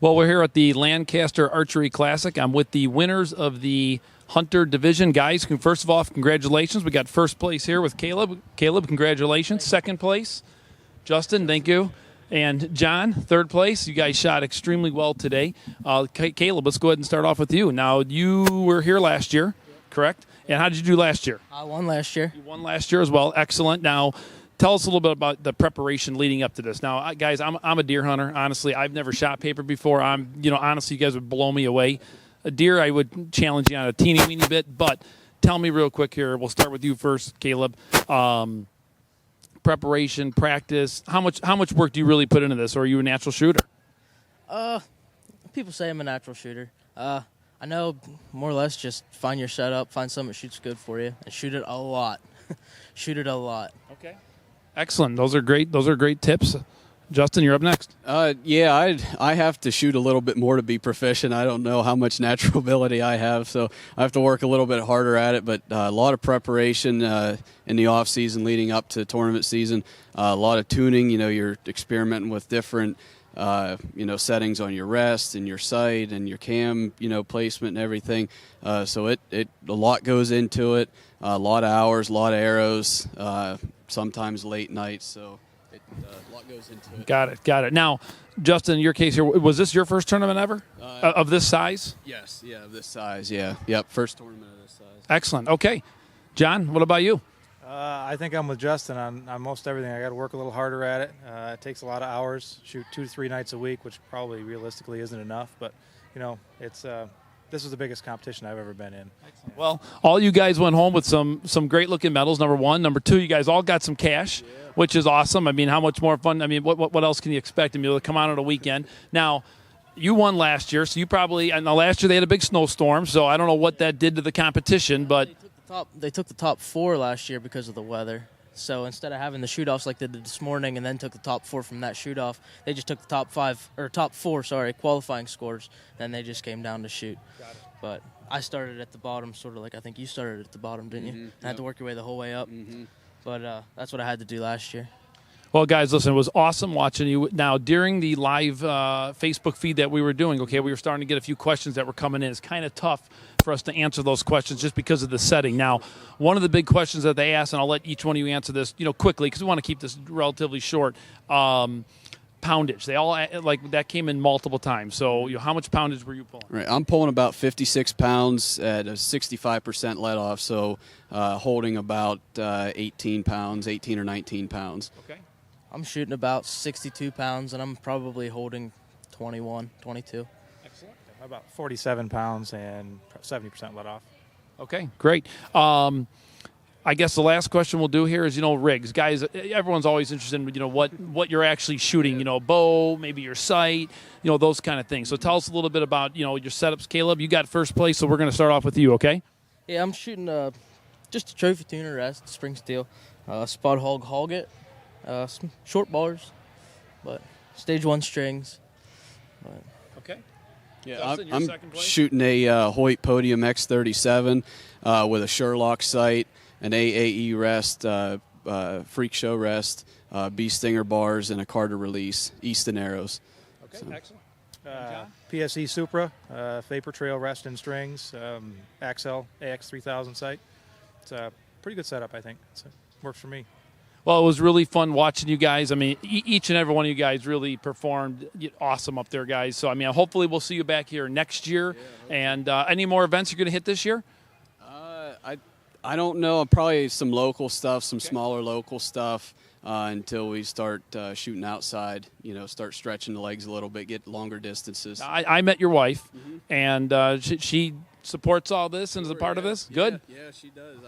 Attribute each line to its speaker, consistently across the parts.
Speaker 1: Well, we're here at the Lancaster Archery Classic. I'm with the winners of the Hunter Division. Guys, first of all, congratulations. We got first place here with Caleb. Caleb, congratulations. Second place, Justin, thank you. And John, third place. You guys shot extremely well today. Caleb, let's go ahead and start off with you. Now, you were here last year, correct? And how did you do last year?
Speaker 2: I won last year.
Speaker 1: You won last year as well. Excellent. Now, tell us a little bit about the preparation leading up to this. Now, guys, I'm a deer hunter. Honestly, I've never shot paper before. Honestly, you guys would blow me away. A deer, I would challenge you on a teeny weeny bit. But tell me real quick here. We'll start with you first, Caleb. Preparation, practice. How much work do you really put into this, or are you a natural shooter?
Speaker 2: People say I'm a natural shooter. I know more or less just find your setup, find something that shoots good for you, and shoot it a lot. Shoot it a lot.
Speaker 1: Okay. Excellent. Those are great tips. Justin, you're up next.
Speaker 3: Yeah, I have to shoot a little bit more to be proficient. I don't know how much natural ability I have, so I have to work a little bit harder at it. But a lot of preparation in the off season leading up to tournament season. A lot of tuning. You're experimenting with different settings on your rest and your sight and your cam placement and everything. So a lot goes into it. A lot of hours, a lot of arrows. Sometimes late nights. So. A lot goes into it.
Speaker 1: Got it. Now, Justin, in your case here, was this your first tournament ever of this size?
Speaker 3: Yes, yeah, of this size, yeah. Yep, first tournament of this size.
Speaker 1: Excellent. Okay. John, what about you?
Speaker 4: I think I'm with Justin on most everything. I got to work a little harder at it. It takes a lot of hours, shoot 2 to 3 nights a week, which probably realistically isn't enough. But, it's this is the biggest competition I've ever been in.
Speaker 1: Excellent. Well, all you guys went home with some great-looking medals, number one. Number two, you guys all got some cash. Yeah. Which is awesome. I mean, how much more fun? I mean, what else can you expect? I mean, to come out on a weekend. Now, you won last year, so you probably – and last year they had a big snowstorm, so I don't know what that did to the competition. But
Speaker 2: They took the top 4 last year because of the weather. So instead of having the shoot-offs like they did this morning and then took the top 4 from that shoot-off, they just took the top 4 qualifying scores, then they just came down to shoot.
Speaker 1: Got it.
Speaker 2: But I started at the bottom, sort of like I think you started at the bottom, didn't you?
Speaker 3: Mm-hmm.
Speaker 2: I had to work your way the whole way up.
Speaker 3: Mm-hmm.
Speaker 2: But that's what I had to do last year.
Speaker 1: Well, guys, listen, it was awesome watching you. Now, during the live Facebook feed that we were doing, we were starting to get a few questions that were coming in. It's kind of tough for us to answer those questions just because of the setting. Now, one of the big questions that they asked, and I'll let each one of you answer this, quickly because we want to keep this relatively short. Poundage. They all that came in multiple times. So, how much poundage were you pulling?
Speaker 3: Right, I'm pulling about 56 pounds at a 65% let off. So, holding about 18 or 19 pounds.
Speaker 1: Okay.
Speaker 2: I'm shooting about 62 pounds, and I'm probably holding 21, 22.
Speaker 1: Excellent.
Speaker 4: About 47 pounds and 70% let off.
Speaker 1: Okay, great. I guess the last question we'll do here is, rigs. Guys, everyone's always interested in, what you're actually shooting, bow, maybe your sight, those kind of things. So tell us a little bit about, your setups. Caleb, you got first place, so we're going to start off with you, okay?
Speaker 2: Yeah, I'm shooting just a trophy tuner rest, spring steel, spot hog it, some short bars, but stage 1 strings. But.
Speaker 1: Okay.
Speaker 3: Yeah,
Speaker 1: Justin,
Speaker 3: I'm
Speaker 1: second place?
Speaker 3: shooting a Hoyt Podium X37 with a Sherlock sight, an AAE rest, Freak Show rest, Bee Stinger bars, and a Carter release, Easton arrows.
Speaker 1: Okay,
Speaker 3: So.
Speaker 1: excellent.
Speaker 4: PSE Supra, Vapor Trail rest and strings, Axel AX3000 sight. It's a pretty good setup, I think. It works for me.
Speaker 1: Well, it was really fun watching you guys. I mean, each and every one of you guys really performed awesome up there, guys. So, I mean, hopefully we'll see you back here next year. Yeah, and any more events you're going to hit this year?
Speaker 3: I don't know. Probably some local stuff, some smaller local stuff until we start shooting outside, start stretching the legs a little bit, get longer distances.
Speaker 1: I met your wife, and she supports all this and is a part of this? Good?
Speaker 3: Yeah, she does.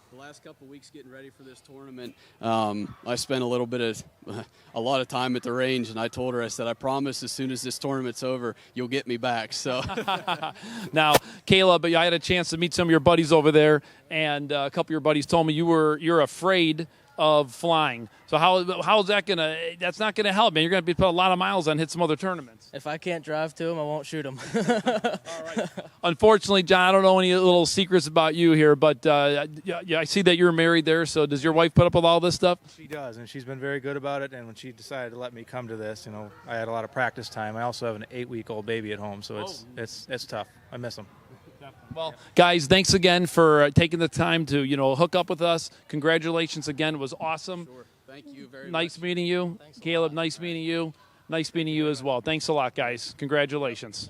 Speaker 3: The last couple of weeks getting ready for this tournament, I spent a lot of time at the range, and I told her, I said, I promise as soon as this tournament's over, you'll get me back. So
Speaker 1: Now, Caleb, I had a chance to meet some of your buddies over there, and a couple of your buddies told me you're afraid of flying. So how is that gonna? That's not gonna help, man. You're gonna be put a lot of miles on, hit some other tournaments.
Speaker 2: If I can't drive to them, I won't shoot them.
Speaker 1: All right. Unfortunately, John, I don't know any little secrets about you here, but I see that you're married there. So does your wife put up with all this stuff?
Speaker 4: She does, and she's been very good about it. And when she decided to let me come to this, you know, I had a lot of practice time. I also have an 8-week-old baby at home, so it's tough. I miss him.
Speaker 1: Well, guys, thanks again for taking the time to hook up with us. Congratulations again. It was awesome.
Speaker 3: Sure. Thank you very much.
Speaker 1: Nice meeting you. Caleb, nice meeting you. Nice meeting you as well. Thanks a lot, guys. Congratulations.